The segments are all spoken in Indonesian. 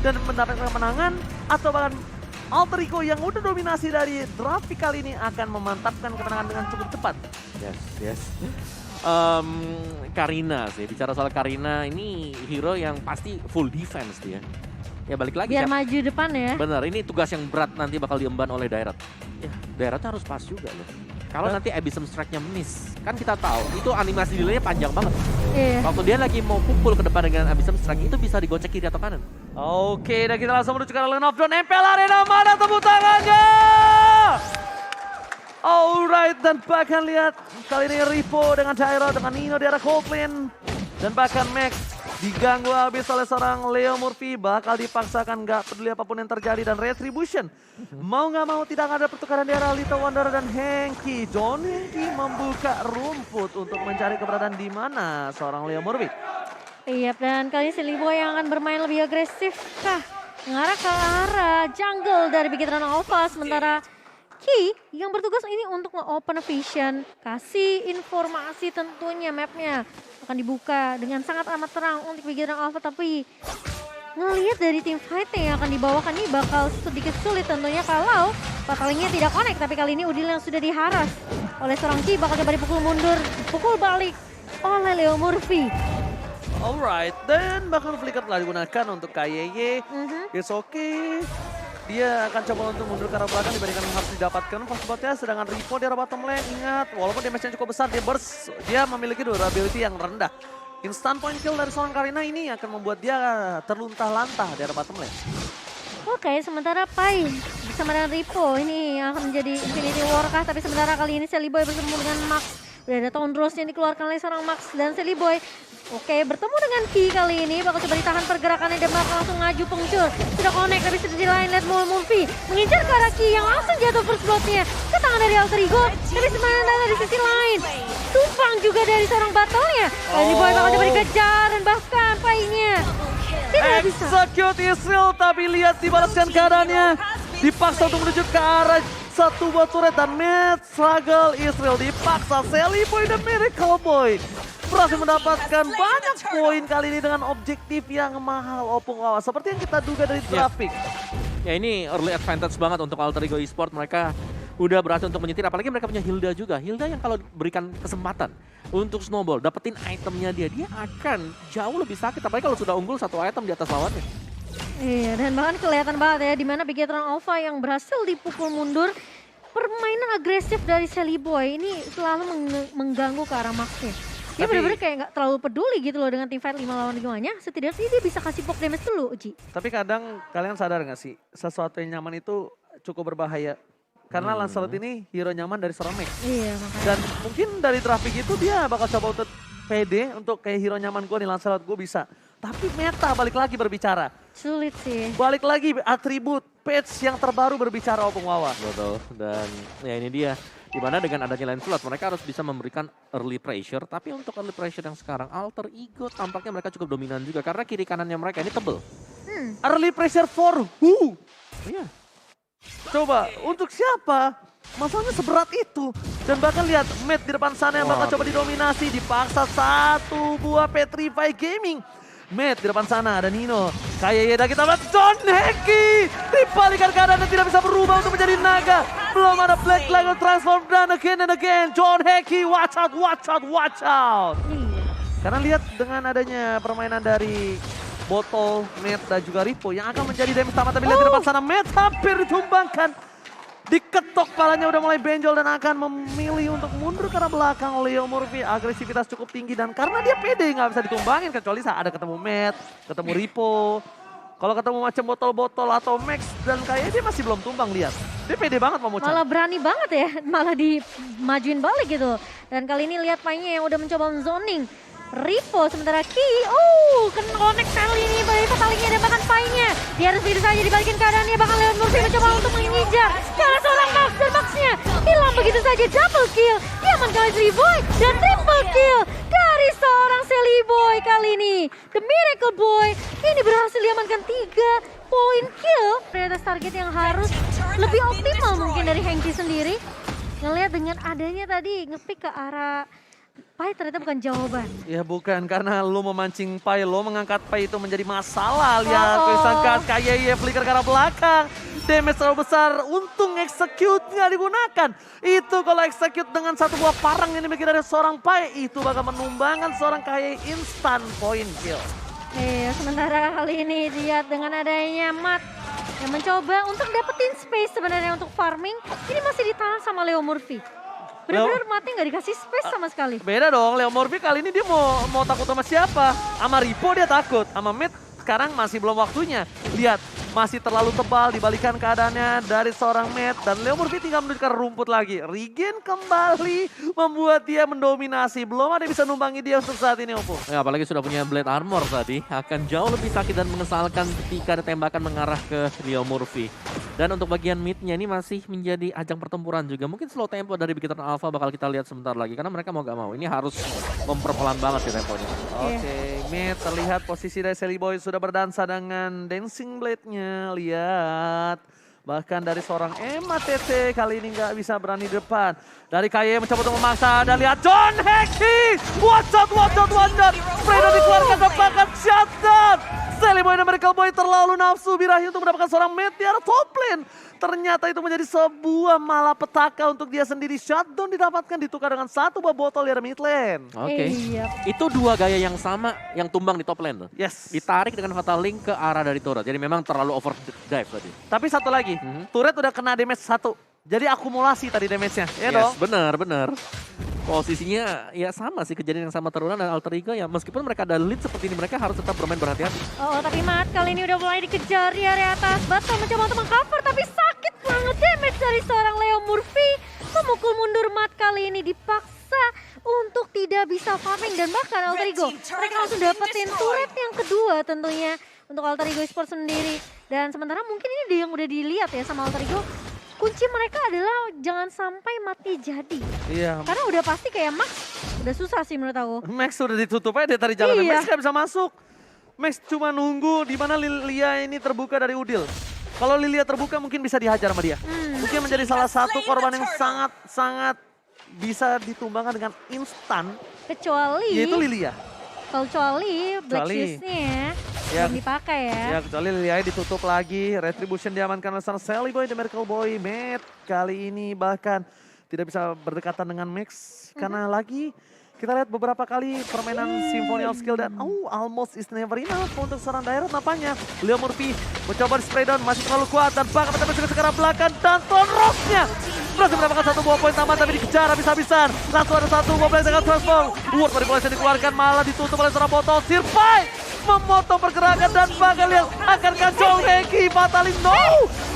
dan mendapatkan kemenangan, atau bahkan Alter Ego yang udah dominasi dari draft pick kali ini akan memantapkan kemenangan dengan cukup cepat. Yes. Karina sih, bicara soal Karina ini hero yang pasti full defense dia. Ya balik lagi Biar maju depan ya. Bener, ini tugas yang berat nanti bakal diemban oleh Dairat. Ya, Dairatnya harus pas juga loh. Kalau nanti Abyssal Strike-nya miss, kan kita tahu itu animasi delay-nya panjang banget. Iya. Waktu dia lagi mau pukul ke depan dengan Abyssal Strike itu bisa digocek kiri atau kanan. Oke, dan kita langsung menuju ke Lane of Dawn. MPL Arena, mana tepuk tangannya? Alright, dan bahkan lihat kali ini Ripo dengan Jairo, dengan Nino di arah Coldplane. Dan bahkan Max diganggu habis oleh seorang Leo Murphy, bakal dipaksakan gak peduli apapun yang terjadi, dan Retribution mau gak mau tidak ada pertukaran di arah Little Wonder dan Henki. John Henki membuka rumput untuk mencari keberadaan di mana seorang Leo Murphy. Iya, dan kali ini Sillyboy yang akan bermain lebih agresif kah? Mengarah ke arah jungle dari Big Hit Alpha, sementara Ki yang bertugas ini untuk nge-open vision, kasih informasi tentunya mapnya akan dibuka dengan sangat amat terang untuk Big Hit Alpha, tapi ngelihat dari tim fight yang akan dibawakan ini bakal sedikit sulit tentunya kalau Fatalingnya tidak connect, tapi kali ini Udil yang sudah diharas oleh seorang Ki bakal coba dipukul mundur, dipukul balik oleh Leo Murphy. Alright, dan bahkan flicker telah digunakan untuk KYY. It's okay. Dia akan coba untuk mundur ke arah belakang dibandingkan yang harus didapatkan first spotnya. Sedangkan Ripo di arah bottom lane, ingat walaupun damage-nya cukup besar, dia memiliki durability yang rendah. Instant point kill dari seorang Karina ini akan membuat dia terluntah-lantah di arah bottom lane. Oke, sementara Pai bersama dengan Ripo ini yang akan menjadi Infinity War kah? Tapi sementara kali ini Sillyboy bersama dengan Max. Udah ada Tondros yang dikeluarkan oleh seorang Max dan Sillyboy. Oke, bertemu dengan Ki kali ini bakal coba ditahan pergerakannya dan bakal langsung ngaju pengcur. Sudah connect, tapi di sisi lain lihat Murphy mengincar ke arah Ki yang langsung jatuh first blood-nya ke tangan dari Alter Ego. Tapi sementara di sisi lain tumpang juga dari seorang battle-nya. Sillyboy bakal coba dikejar dan bahkan Pai-nya tidak bisa. Execute Israel, tapi lihat dibalaskan keadaannya. Dipaksa untuk menuju ke arah satu buah turret dan mid struggle. Israel dipaksa, Sillyboy dan Miracle Boy berhasil mendapatkan banyak poin kali ini dengan objektif yang mahal Opung Wawa. Seperti yang kita duga dari traffic. Ya ini early advantage banget untuk Alter Ego Esport. Mereka udah berhasil untuk menyetir, apalagi mereka punya Hilda juga. Hilda yang kalau berikan kesempatan untuk Snowball, dapetin itemnya dia akan jauh lebih sakit. Apalagi kalau sudah unggul satu item di atas lawannya. Iya, dan bahkan kelihatan banget ya di mana Big Hit Alpha yang berhasil dipukul mundur. Permainan agresif dari Sillyboy ini selalu mengganggu ke arah Max-nya. Dia benar-benar kayak gak terlalu peduli gitu loh dengan tim fight 5 lawan 5-nya. Setidaknya dia bisa kasih poke damage dulu, Uji. Tapi kadang kalian sadar gak sih, sesuatu yang nyaman itu cukup berbahaya. Karena Lancelot ini hero nyaman dari seorang Max. Iya, makanya. Dan mungkin dari traffic itu dia bakal coba untuk pede untuk kayak hero nyaman gue nih, Lancelot gue bisa. Tapi meta balik lagi berbicara. Sulit sih. Balik lagi atribut, patch yang terbaru berbicara Opung Wawa. Betul, dan ya ini dia. Dimana dengan adanya Lancelot mereka harus bisa memberikan early pressure. Tapi untuk early pressure yang sekarang Alter Ego tampaknya mereka cukup dominan juga. Karena kiri kanannya mereka ini tebel. Early pressure for who? Iya. Coba, untuk siapa? Masalahnya seberat itu. Dan bahkan lihat, Matt di depan sana yang bakal coba didominasi. Dipaksa satu buah Petrify Gaming. Matt di depan sana ada Nino. Kayak kita lihat John Henki. Dibalikan keadaan dan tidak bisa berubah untuk menjadi naga. Belum ada Black Lion transform dan again. John Henki, watch out. Iya. Karena lihat dengan adanya permainan dari Botol, Matt dan juga Ripo yang akan menjadi damage utama. Tapi lihat di depan sana Matt hampir ditumbangkan. Diketok palanya udah mulai benjol dan akan memilih untuk mundur ke arah belakang. Leo Murphy agresivitas cukup tinggi dan karena dia pede nggak bisa ditumbangin kecuali saat ada ketemu Matt, ketemu Ripo. Kalau ketemu macam botol-botol atau Max dan kayaknya dia masih belum tumbang, lihat. Dia pede banget mau Malah berani banget ya, malah dimajuin balik gitu. Dan kali ini lihat Pai-nya yang udah mencoba zoning. Ripo sementara Ki, kena connect kali ini dari Fatalingnya dan bahkan Pai-nya. Dia harus begitu saja dibalikin keadaannya, bahkan Leo Murphy mencoba untuk mengejar. Salah seorang Max dan Max-nya hilang begitu saja, double kill. Diaman kali Sillyboy dan triple kill dari seorang Sillyboy kali ini. The Miracle Boy ini berhasil diamankan 3 poin kill. Prioritas target yang harus lebih optimal mungkin dari Henki sendiri. Ngelihat dengan adanya tadi ngepick ke arah Pai ternyata bukan jawaban. Ya bukan, karena lo memancing Pai, lo mengangkat Pai itu menjadi masalah. Lihat, Oh. disangkat KYY flicker ke arah belakang. Damage terlalu besar, untung execute nggak digunakan. Itu kalau execute dengan satu buah parang yang dimiliki dari seorang Pai, itu bakal menumbangkan seorang KYY instant point kill. Sementara kali ini lihat dengan adanya Matt yang mencoba untuk dapetin space sebenarnya untuk farming. Ini masih ditahan sama Leo Murphy. Benar-benar Mattnya nggak dikasih space sama sekali. Beda dong, Leo Murphy kali ini dia mau takut sama siapa? Sama Ripo dia takut, sama Mid sekarang masih belum waktunya. Lihat, masih terlalu tebal dibalikan keadaannya dari seorang Mid. Dan Leo Murphy tinggal menunjukkan rumput lagi. Regen kembali membuat dia mendominasi. Belum ada yang bisa numbangi dia untuk saat ini, Oppo. Ya, apalagi sudah punya Blade Armor tadi, akan jauh lebih sakit dan mengesalkan ketika ada tembakan mengarah ke Leo Murphy. Dan untuk bagian midnya ini masih menjadi ajang pertempuran juga. Mungkin slow tempo dari Big Hit Alpha bakal kita lihat sebentar lagi. Karena mereka mau gak mau, ini harus memperpelan banget sih temponya. Oke, Mid terlihat posisi dari Sally Boy sudah berdansa dengan Dancing Blade-nya. Lihat. Bahkan dari seorang MATT kali ini nggak bisa berani depan. Dari KY mencoba untuk memaksa. Dan lihat John Heki. Watch out. Spreader dikeluarkan dan bahkan shutdown. Sally Boy dan Miracle Boy terlalu nafsu birahi untuk mendapatkan seorang mate di arah top lane. Ternyata itu menjadi sebuah malapetaka untuk dia sendiri. Shutdown didapatkan ditukar dengan satu buah botol di arah mid lane. Oke. Iya. Itu dua gaya yang sama yang tumbang di top lane tuh. Yes. Ditarik dengan Fatal Link ke arah dari turret. Jadi memang terlalu overdrive tadi. Tapi satu lagi, turret udah kena damage 1. Jadi akumulasi tadi damage-nya, ya dong? Benar. Posisinya ya sama sih, kejadian yang sama terulang dan Alter Ego ya. Meskipun mereka ada lead seperti ini, mereka harus tetap bermain berhati-hati. Oh, tapi Matt kali ini udah mulai dikejar di area atas. Batal mencoba untuk mengcover, tapi sakit banget damage dari seorang Leo Murphy. Memukul mundur Matt kali ini dipaksa untuk tidak bisa farming. Dan bahkan Alter Ego, mereka langsung dapetin turret yang kedua tentunya untuk Alter Ego Esports sendiri. Dan sementara mungkin ini yang udah dilihat ya sama Alter Ego. Kunci mereka adalah jangan sampai mati jadi. Iya. Karena udah pasti kayak Max udah susah sih menurut aku. Max sudah ditutup aja dari jalan. Iya. Max gak bisa masuk. Max cuma nunggu di mana Lilia ini terbuka dari Udil. Kalau Lilia terbuka mungkin bisa dihajar sama dia. Mungkin menjadi salah satu korban yang sangat bisa ditumbangkan dengan instan. Kecuali Yaitu Lilia. kecuali Black Shoes-nya Ya. belum dipakai ya. Ya kecuali Lilia ditutup lagi. Retribution diamankan oleh sang Sally Boy, The Miracle Boy. Matt kali ini bahkan tidak bisa berdekatan dengan Max. Karena lagi kita lihat beberapa kali permainan Symphonial Skill dan almost is never enough untuk seorang Daerah nampaknya. Leo Murphy mencoba di spray down, masih terlalu kuat dan bahkan mencoba juga sekarang belakang dan Tone Rock-nya berhasil mendapatkan satu buah poin tambah tapi dikejar habis-habisan. Langsung ada satu buah blast dengan transform. Ward manipulasi yang dikeluarkan malah ditutup oleh seorang botol. Sirpai memotong pergerakan dan bahkan lihat akankah John Heki batalin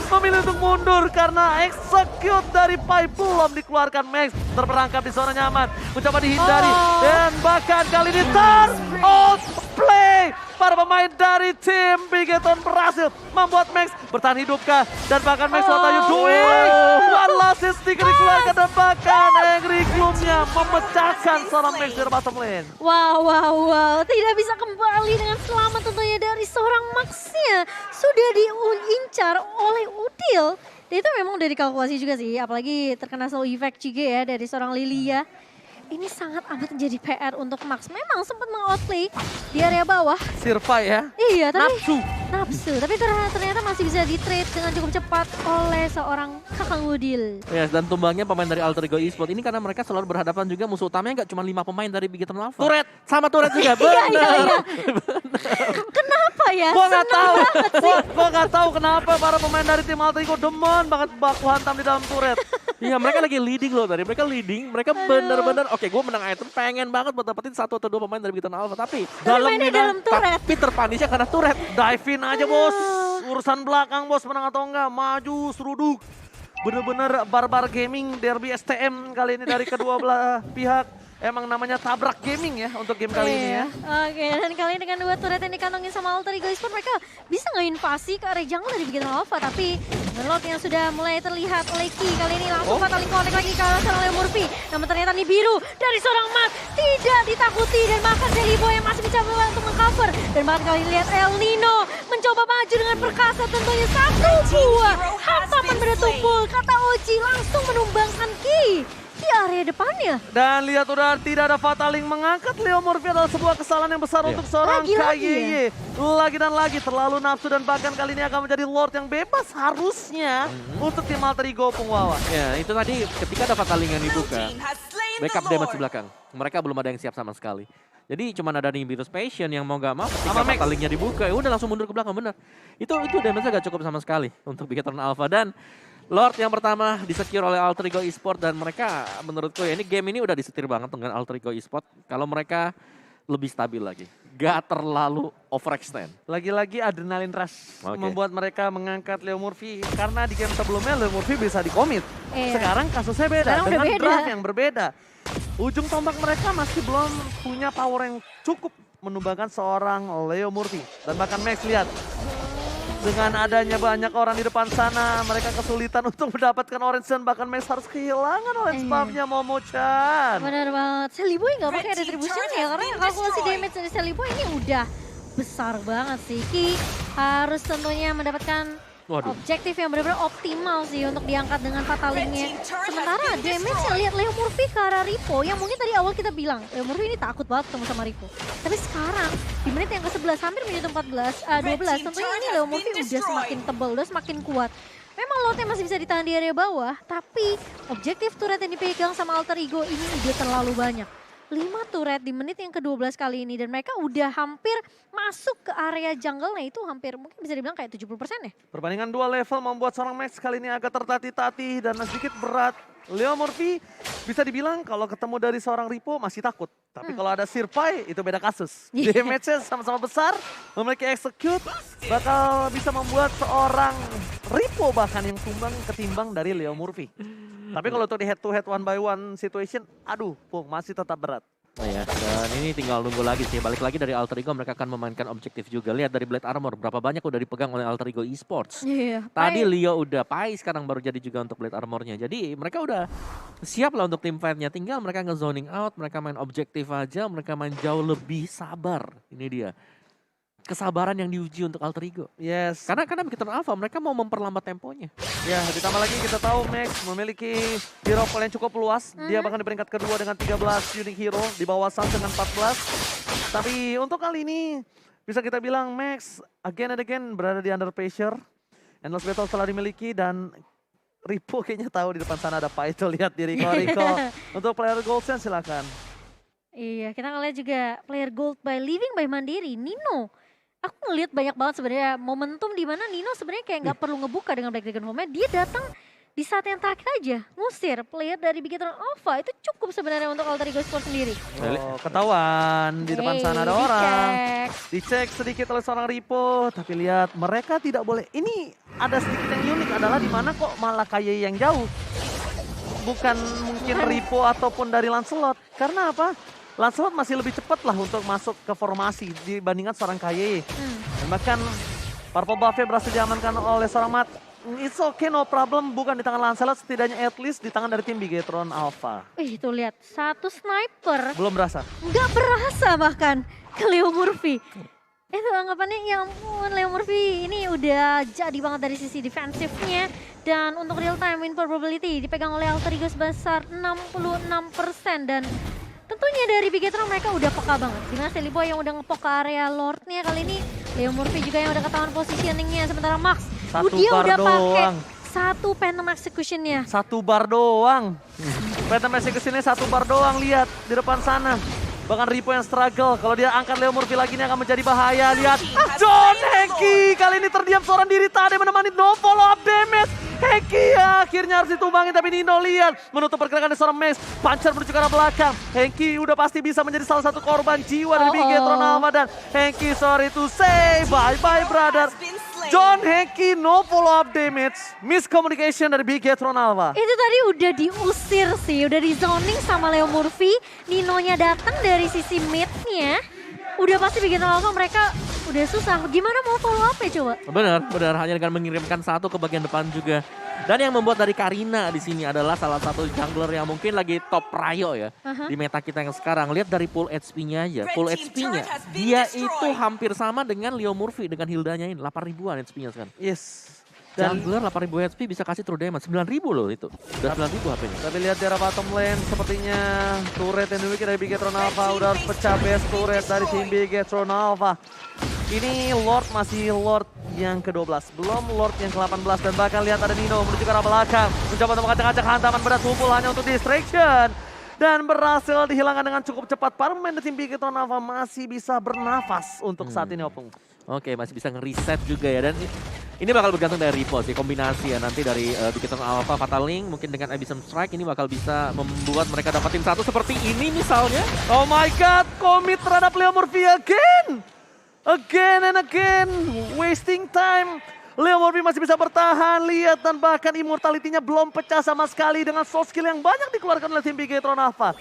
memilih untuk mundur karena execute dari Pai belum dikeluarkan. Max terperangkap di zona nyaman, mencoba dihindari dan bahkan kali ini play para pemain dari tim Bigeton berhasil membuat Max bertahan hidupkah dan bahkan Max what are you doing? One last stick dikeluarkan dan bahkan Angry Gloom-nya memecahkan seorang Max dari bottom lane. Wow. Tidak bisa kembali dengan selamat tentunya dari seorang Max-nya. Sudah diincar oleh Udil. Dan itu memang udah dikalkulasi juga sih. Apalagi terkena slow effect juga ya dari seorang Lilia. Ini sangat amat menjadi PR untuk Max. Memang sempat meng-outplay di area bawah. Sirpai ya. Iya, tapi Nafsu. Tapi ternyata masih bisa di-trade dengan cukup cepat oleh seorang Kakang Udil. Yes, dan tumbangnya pemain dari Alter Ego Esports ini karena mereka selalu berhadapan juga musuh utamanya nggak cuma 5 pemain dari Big Hit Alpha. Turret. Sama turret juga, Iya. Kenapa ya? Gua nggak Seneng tahu. banget sih. Gua nggak tahu kenapa para pemain dari tim Alter Ego demen banget baku hantam di dalam turret. Iya, mereka lagi leading loh tadi. Mereka bener-bener oke, gue menang item pengen banget buat dapetin 1 atau 2 pemain dari Big Hit Alpha, tapi mainnya dalam turret. Tapi terpanisnya karena turret. Dive in aja bos. Urusan belakang bos menang atau enggak. Maju seruduk. Bener-bener barbar gaming derby STM kali ini dari kedua belah pihak. Emang namanya tabrak gaming ya untuk game kali ini ya. Oke, dan kali ini dengan 2 turret yang dikantongin sama Alter Ego Esports, mereka bisa nge-invasi ke area jungle dari Big Hit Alpha. Tapi Melot yang sudah mulai terlihat oleh Ki kali ini langsung Fatal Link connect lagi ke arah seorang Leo Murphy. Namun ternyata nih biru dari seorang Matt tidak ditakuti dan bahkan Sally Boy yang masih mencoba untuk mengcover. Dan bahkan kali ini lihat El Nino mencoba maju dengan perkasa tentunya satu buah hantaman bertumpul. Kata Oji langsung menumbangkan Ki. Ki area depannya. Dan lihat udah tidak ada Fataling mengangkat Leo Murphy adalah sebuah kesalahan yang besar untuk seorang Lagi-lagi KYY. Lagi dan lagi terlalu nafsu dan bahkan kali ini akan menjadi Lord yang bebas harusnya untuk tim Alter Ego Pungwawa. Ya, itu tadi ketika ada Fataling yang dibuka, backup damage di belakang. Mereka belum ada yang siap sama sekali. Jadi cuma ada Nimbus Passion yang mau gak mau ketika Fatalingnya dibuka, ya udah langsung mundur ke belakang, bener. Itu damage-nya gak cukup sama sekali untuk Bigetron Alpha. Dan Lord yang pertama disecure oleh Alter Ego Esport dan mereka menurutku ya ini game ini udah disetir banget dengan Alter Ego Esport. Kalau mereka lebih stabil lagi, gak terlalu overextend. Lagi-lagi adrenalin rush Oke. membuat mereka mengangkat Leo Murphy. Karena di game sebelumnya Leo Murphy bisa dikomit. Iya. Sekarang kasusnya beda, Sekarang udah dengan beda. draft yang berbeda. Ujung tombak mereka masih belum punya power yang cukup menumbangkan seorang Leo Murphy. Dan bahkan Max lihat, dengan adanya banyak orang di depan sana, mereka kesulitan untuk mendapatkan orange dan bahkan Max harus kehilangan orange buff-nya Momo-chan. Benar banget. Seliboy nggak pakai retribution ya karena kalkulasi damage dari Seliboy ini udah besar banget sih. Ki harus tentunya mendapatkan objektif yang benar-benar optimal sih untuk diangkat dengan Fatalingnya. Sementara damage saya lihat Leo Murphy ke arah Ripo yang mungkin tadi awal kita bilang Leo Murphy ini takut banget ketemu sama Ripo. Tapi sekarang di menit yang ke-11 hampir menit 12 tentunya ini Leo Murphy udah semakin tebal, udah semakin kuat. Memang lotnya masih bisa ditahan di area bawah, tapi objektif turret yang dipegang sama Alter Ego ini udah terlalu banyak. 5 turret di menit yang ke-12 kali ini dan mereka udah hampir masuk ke area jungle-nya itu hampir mungkin bisa dibilang kayak 70% ya. Perbandingan dua level membuat seorang Max kali ini agak tertatih-tatih dan sedikit berat. Leo Murphy bisa dibilang kalau ketemu dari seorang Ripo masih takut. Tapi kalau ada Sirpai itu beda kasus. Damage-nya sama-sama besar, memiliki execute, bakal bisa membuat seorang Ripo bahkan yang tumbang ketimbang dari Leo Murphy. Tapi kalau untuk di head to head one by one situation, aduh Pung masih tetap berat. Oh ya, dan ini tinggal nunggu lagi sih. Balik lagi dari Alter Ego mereka akan memainkan objektif juga. Lihat dari Blade Armor berapa banyak udah dipegang oleh Alter Ego Esports. Iya. Tadi Leo udah, Pai sekarang baru jadi juga untuk Blade Armornya. Jadi mereka udah siap lah untuk tim fight-nya. Tinggal mereka nge-zoning out, mereka main objektif aja, mereka main jauh lebih sabar. Ini dia. Kesabaran yang diuji untuk Alter Ego. Yes. Karena Bigetron Alpha mereka mau memperlambat temponya. Ya, ditambah lagi kita tahu Max memiliki hero pool yang cukup luas. Dia bahkan di peringkat kedua dengan 13 unique hero, di bawah Sam dengan 14. Tapi untuk kali ini bisa kita bilang Max again and again berada di under pressure. Endless Battle telah dimiliki dan Ripo kayaknya tahu di depan sana ada Paito, lihat di Rico. Untuk player Goldsen silakan. Iya, kita ngeliat juga player gold by living by Mandiri, Nino. Aku ngeliat banyak banget sebenarnya momentum di mana Nino sebenarnya kayak nggak perlu ngebuka dengan Black Dragon Home-nya. Dia datang di saat yang terakhir aja, ngusir player dari Bigetron Alpha. Itu cukup sebenarnya untuk Alter Ego Sport sendiri. Oh, ketahuan di depan sana ada orang. Dicek sedikit oleh seorang Ripo, tapi lihat mereka tidak boleh. Ini ada sedikit yang unik adalah di mana kok malah KYY yang jauh. Bukan mungkin Ripo ataupun dari Lancelot. Karena apa? Lancelot masih lebih cepat lah untuk masuk ke formasi dibandingkan seorang KYY. Dan bahkan purple buff-nya berhasil diamankan oleh seorang Mat. It's okay, no problem. Bukan di tangan Lancelot, setidaknya at least di tangan dari tim Bigetron Alpha. Wih, tuh lihat satu sniper. Belum berasa. Nggak berasa bahkan ke Leo Murphy. Itu anggapannya ya ampun Leo Murphy ini udah jadi banget dari sisi defensifnya. Dan untuk real time win probability dipegang oleh Alter Ego sebesar 66%. Dan tentunya dari Bigetron mereka udah peka banget. Dimana Seliboy yang udah ngepok ke area Lordnya kali ini. Leo Murphy juga yang udah ketahuan positioningnya. Sementara Max, dia udah pakai satu Phantom Execution-nya. Satu bar doang. Phantom Execution-nya satu bar doang, lihat di depan sana. Bahkan Ripo yang struggle, kalau dia angkat Leo Murphy lagi ini akan menjadi bahaya. Lihat, John Henki kali ini terdiam seorang diri tadi menemani no follow up damage. Henki akhirnya harus ditumbangin, tapi Nino lihat menutup pergerakan dari seorang Max. Puncher menuju ke arah belakang. Henki udah pasti bisa menjadi salah satu korban jiwa dari Bigetron Alpha. Dan Henki sorry to say, bye-bye brother. John Henki no follow up damage. Miscommunication dari Bigetron Alpha. Itu tadi udah diusir sih, udah di zoning sama Leo Murphy. Ninonya datang dari sisi mid-nya. Udah pasti Bigetron Alpha mereka udah susah. Gimana mau follow up ya coba? Benar. Hanya dengan mengirimkan satu ke bagian depan juga. Dan yang membuat dari Karina di sini adalah salah satu jungler yang mungkin lagi top prio ya di meta kita yang sekarang. Lihat dari full HP-nya aja. Full HP-nya dia itu hampir sama dengan Leo Murphy dengan Hildanya ini 8 ribuan HP-nya sekarang. Yes. Dan Jungler 8.000 HP bisa kasih true damage. 9.000 loh itu. Udah 9.000 HP-nya. tapi lihat di arah bottom lane sepertinya turret yang dimiliki dari Bigetron Alpha udah harus pecah base turret dari tim Bigetron Alpha. Ini Lord masih Lord yang ke-12, belum Lord yang ke-18 dan bahkan lihat ada Nino menuju ke arah belakang. Mencoba untuk mengacak-acak hantaman berat tumpul hanya untuk distraction. Dan berhasil dihilangkan dengan cukup cepat. Para pemain dari tim Bigetron Alpha masih bisa bernafas untuk saat ini Opung. Oke, masih bisa nge-reset juga ya. Dan ini bakal bergantung dari Ripo sih, kombinasi ya nanti dari Bigetron Alpha, Fatal Link mungkin dengan Abyssal Strike ini bakal bisa membuat mereka dapatin satu seperti ini misalnya. Oh my god, commit terhadap Leo Murphy again! Again and again, wasting time. Leo Murphy masih bisa bertahan, lihat dan bahkan immortality-nya belum pecah sama sekali dengan soft skill yang banyak dikeluarkan oleh tim Bigetron Alpha.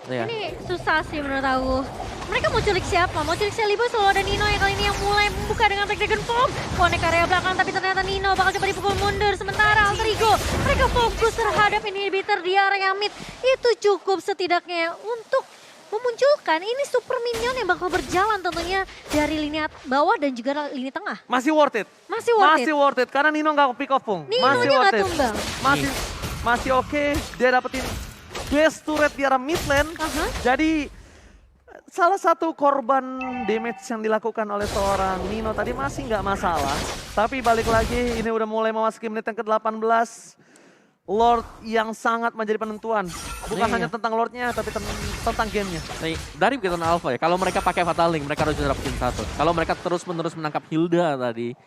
Ya. Ini susah sih menurut aku. Mereka mau culik siapa? Mau culik Celiboy, selalu ada Nino yang kali ini yang mulai membuka dengan Black Dragon Bomb. Connect area belakang tapi ternyata Nino bakal coba dipukul mundur. Sementara Alter Ego mereka fokus terhadap inhibitor di area mid. Itu cukup setidaknya untuk memunculkan ini super minion yang bakal berjalan tentunya dari lini bawah dan juga lini tengah. Masih worth it. Masih worth Masih it. worth it karena Nino nggak pick off Pung. Masih Nino-nya worth nggak it. tumbang. Masih oke. Dia dapetin base turret di arah mid lane. Jadi salah satu korban damage yang dilakukan oleh seorang Nino tadi masih nggak masalah. Tapi balik lagi ini udah mulai memasuki menit yang ke-18. Lord yang sangat menjadi penentuan. Bukan Iya. hanya tentang Lordnya tapi tentang gamenya. Nih, dari Bigetron Alpha ya, kalau mereka pakai Fatal Link, mereka harus bisa dapetin satu. Kalau mereka terus-menerus menangkap Hilda tadi,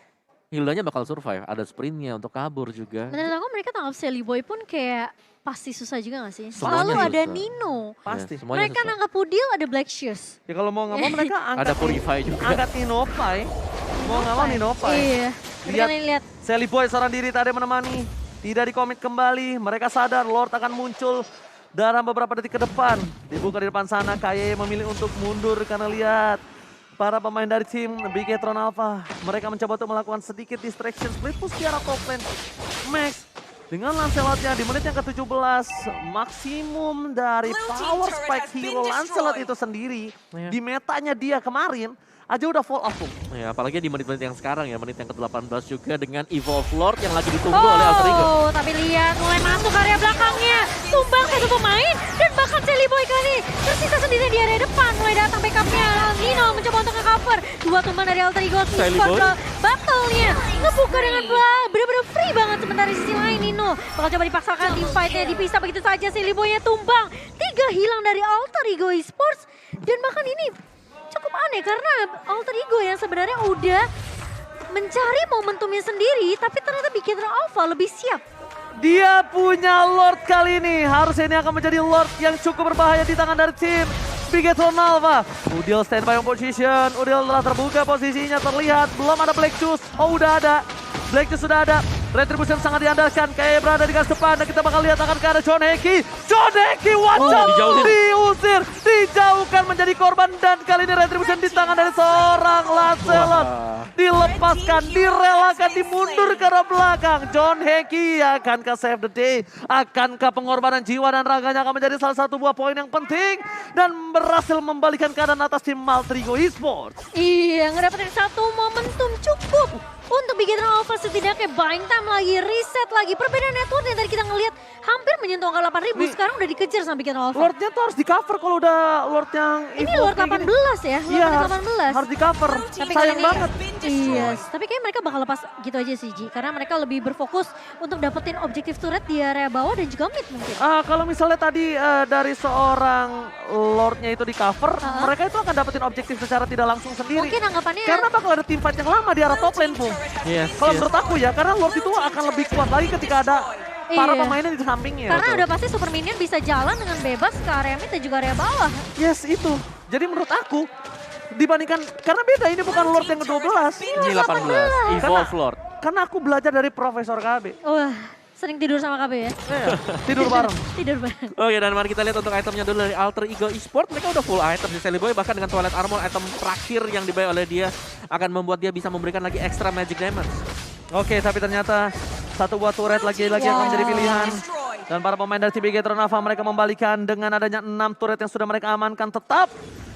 Hildanya bakal survive. Ada sprintnya untuk kabur juga. Menurut aku mereka tangkap Celiboy pun kayak pasti susah juga gak sih? Semuanya Selalu ada susah. Nino. Pasti. Ya, semuanya Mereka susah. nangkap Pudil ada Black Shoes. Ya kalau mau nggak mau mereka angkat Ada Purify juga. Angkat Ninopai. Mau nggak mau Ninopai. Iya. Tapi Lihat. kalian lihat. Sally Boy seorang diri tadi menemani. Tidak dikomit kembali. Mereka sadar Lord akan muncul dalam beberapa detik ke depan. Dibuka di depan sana. KYE memilih untuk mundur karena lihat. Para pemain dari tim Bigetron Alpha. Mereka mencoba untuk melakukan sedikit distraction. Split push di arah top lane. Max. Dengan Lancelotnya di menit yang ke-17. Maksimum dari power spike hero Lancelot itu sendiri. Ya. Di metanya dia kemarin. Aja udah fall off. Ya, apalagi di menit-menit yang sekarang ya, menit yang ke-18 juga dengan Evolve Lord yang lagi ditunggu oleh Alter Ego. Oh, tapi lihat mulai masuk area belakangnya. Tumbang satu pemain dan bahkan Celiboy kali tersisa sendiri di area depan. Mulai datang backupnya. Nino mencoba untuk nge-cover. Dua tumbang dari Alter Ego. Celiboy. Battle-nya ngebuka dengan benar-benar free banget. Sementara di sisi lain Nino bakal coba dipaksakan team fight-nya dipisah begitu saja. Celiboy-nya tumbang. 3 hilang dari Alter Ego Esports. Dan bahkan ini cukup aneh karena Alter Ego yang sebenarnya udah mencari momentumnya sendiri, tapi ternyata Bigetron Alpha lebih siap. Dia punya Lord kali ini. Harusnya ini akan menjadi Lord yang cukup berbahaya di tangan dari tim Bigetron Alpha. Udil standby on position. Udil telah terbuka posisinya terlihat. Belum ada Black Juice. Oh udah ada. Black Juice sudah ada. Retribution sangat diandalkan. Kayak berada di garis depan. Dan kita bakal lihat akan ada John Heki. John Heki wajah dijauhin. diusir. Dijauhkan menjadi korban. Dan kali ini Retribution di tangan dari seorang Lancelot. Dilepaskan, direlakan, dimundur ke arah belakang. John Heki akankah save the day? Akankah pengorbanan jiwa dan raganya akan menjadi salah satu buah poin yang penting. Dan berhasil membalikan keadaan atas tim Alter Ego Esports. Iya, ngedapetin satu momentum cukup untuk Bigetron Alpha setidaknya buying time lagi, reset lagi. Perbedaan network yang tadi kita ngelihat hampir menyentuh angka 8.000, Nih, sekarang udah dikejar sama Bigetron Alpha. Lordnya tuh harus di cover kalau udah Lord yang Ini evolve Lord kayak gini. 18 ya, Lord Iya, 18. harus di cover. Tapi kali Sayang ini, banget. iya, tapi kayaknya mereka bakal lepas gitu aja sih Ji. Karena mereka lebih berfokus untuk dapetin objektif turret di area bawah dan juga mid mungkin. Kalau misalnya tadi dari seorang Lordnya itu di cover, mereka itu akan dapetin objektif secara tidak langsung sendiri. Mungkin anggapannya Karena bakal ada team fight yang lama di arah top lane, Bung. Yes, Kalau yes. menurut aku ya, karena Lord itu akan lebih kuat lagi ketika ada para Iya. pemainnya di sampingnya. karena udah pasti super minion bisa jalan dengan bebas ke area mid dan juga area bawah. Yes, itu. Jadi menurut aku, dibandingkan, karena beda ini bukan Lord yang ke-12. Ini 18, Evolve Lord. Karena aku belajar dari Profesor KB. Wah, sering tidur sama KB ya. Tidur bareng. Tidur bareng. Oke, dan mari kita lihat untuk itemnya dulu dari Alter Ego Esports. Mereka udah full item di Celiboy, bahkan dengan Twilight Armor, item terakhir yang dibayar oleh dia akan membuat dia bisa memberikan lagi extra magic damage. Oke, tapi ternyata satu buah turret lagi-lagi akan menjadi pilihan. Dan para pemain dari tim Bigetron Alpha mereka membalikan dengan adanya 6 turret yang sudah mereka amankan tetap.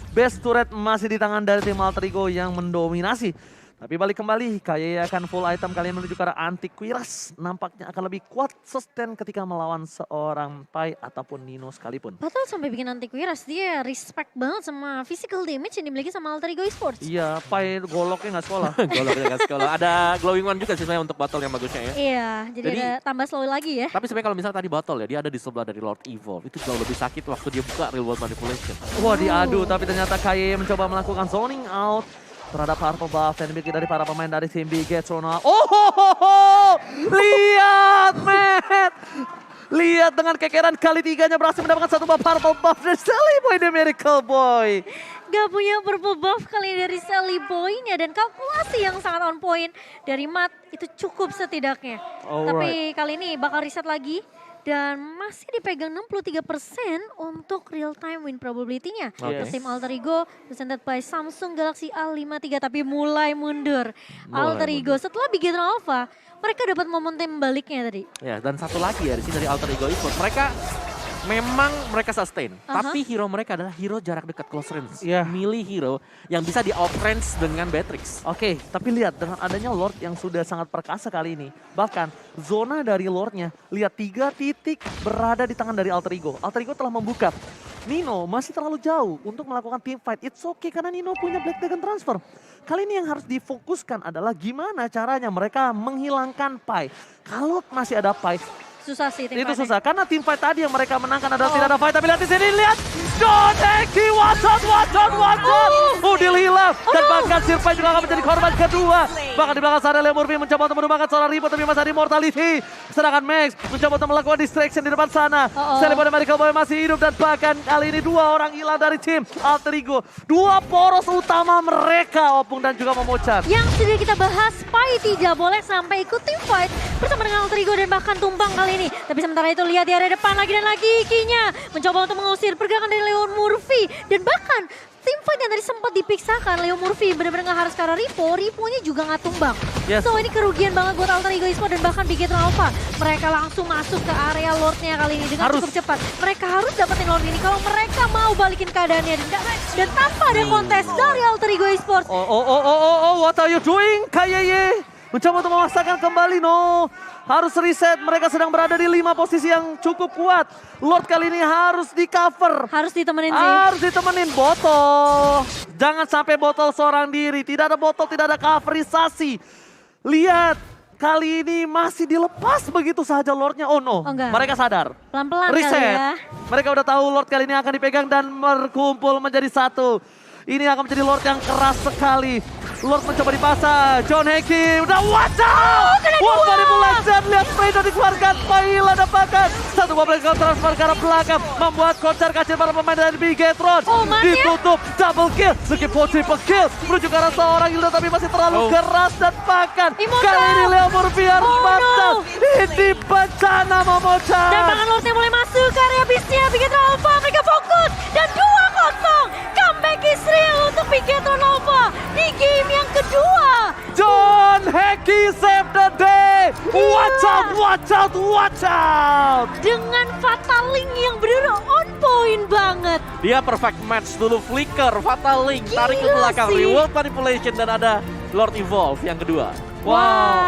Best turret masih di tangan dari tim Alter Ego yang mendominasi. Tapi balik kembali, Kaye akan full item kalian menuju ke arah anti-Quiras. Nampaknya akan lebih kuat sustain ketika melawan seorang Pai ataupun Nino sekalipun. Betul, sampai bikin anti-Quiras, dia respect banget sama physical damage yang dimiliki sama Alter Ego Esports. Iya, Pai goloknya nggak sekolah. Goloknya nggak sekolah. Ada glowing one juga sih sebenarnya untuk battle yang bagusnya ya. Iya, jadi Jadi- ada tambah slow lagi ya. Tapi sebenarnya kalau misalnya tadi battle ya, dia ada di sebelah dari Lord Evolve. Itu jauh lebih sakit waktu dia buka real world manipulation. Wah diadu, tapi ternyata Kaye mencoba melakukan zoning out terhadap Purple Buff dan dimiliki dari para pemain dari tim Bigetron. Lihat Matt! Lihat dengan kekeran kali tiganya berhasil mendapatkan satu buff Purple Buff dari Sally Boy The Miracle Boy. Gak punya purple buff kali ini dari Sally Boy-nya dan kalkulasi yang sangat on point dari Matt itu cukup setidaknya. Alright. Tapi kali ini bakal reset lagi dan masih dipegang 63% untuk real time win probability-nya. Yes. Tim Alter Ego presented by Samsung Galaxy A53 tapi mulai mundur. Alter Ego setelah Bigetron Alpha mereka dapat momentum baliknya tadi. Ya, dan satu lagi ya di sini dari Alter Ego Esports. Mereka sustain, tapi hero mereka adalah hero jarak dekat close range. Iya. Melee hero yang bisa di outrange dengan Beatrix. Oke, tapi lihat dengan adanya Lord yang sudah sangat perkasa kali ini. Bahkan zona dari Lordnya, lihat 3 titik berada di tangan dari Alter Ego. Alter Ego telah membuka. Nino masih terlalu jauh untuk melakukan team fight. It's okay karena Nino punya Black Dragon Transfer. Kali ini yang harus difokuskan adalah gimana caranya mereka menghilangkan Pai. Kalau masih ada Pai, Susah sih tim itu fight-nya. susah. Karena team fight tadi yang mereka menangkan adalah tidak ada fight. Tapi lihat di sini, lihat. Doneki, watch out. Dililap. Dan bahkan Sirpai juga akan menjadi korban kedua. Bahkan di belakang sana Leo Murphy mencoba untuk menumbangkan seorang Ripo. Tapi masih ada immortality. Sedangkan Max mencoba untuk melakukan distraction di depan sana. Celebrity Medical Boy masih hidup. Dan bahkan kali ini 2 orang hilang dari tim Alter Ego. 2 poros utama mereka, Opung dan juga Momocan. Yang sudah kita bahas, Pai tidak boleh sampai ikut tim fight bersama dengan Alter Ego dan bahkan tumbang kali ini. Tapi sementara itu lihat di area depan lagi dan lagi Kinya mencoba untuk mengusir pergerakan dari Leon Murphy. Dan bahkan tim fight yang tadi sempat dipisahkan, Leo Murphy benar-benar nggak harus ke arah Riponya juga nggak tumbang. Yes. So ini kerugian banget buat Alter Ego Esports dan bahkan Bigetron Alpha. Mereka langsung masuk ke area Lordnya kali ini dengan Harus. cukup cepat. Mereka harus dapetin Lord ini kalau mereka mau balikin keadaannya. Dan tanpa ada kontes dari Alter Ego Esports. What are you doing, Kayeye? Mencoba untuk memaksakan kembali, no. Harus reset, mereka sedang berada di 5 posisi yang cukup kuat. Lord kali ini harus di cover. Harus ditemenin sih. Harus ditemenin botol. Jangan sampai botol seorang diri. Tidak ada botol, tidak ada coverisasi. Lihat, kali ini masih dilepas begitu saja Lordnya. Oh no, Oh, enggak. mereka sadar. Pelan-pelan kali Reset. ya. Mereka udah tahu Lord kali ini akan dipegang dan berkumpul menjadi satu. Ini akan menjadi Lord yang keras sekali. Lord mencoba dipasang. John Heki udah watch out. Wah, manipulation. Lihat spray udah dikeluarkan. Paila dapatkan. Satu bubble transfer ke arah belakang. Membuat kocar kacir para pemain dari Bigetron. Oh, mati ya? Ditutup. Double kill. Skip triple kill. Menuju ke arah seorang Hilda tapi masih terlalu keras dan bahkan. Immortal. Kali ini Leo Murphy harus Oh, batal. no. Ini bencana Momocan. Dan bahkan Lordnya mulai masuk ke area bisnya Bigetron Alpha. Mereka fokus dan 2-0. Comeback is real untuk Bigetron Alpha di game yang kedua. John Heki save the day. Watch out, watch out, watch out. Dengan fatal link yang bener on point banget. Dia perfect match dulu, flicker, fatal link, tarik ke Gila belakang, sih. reward manipulation dan ada Lord Evolve yang kedua. Wow.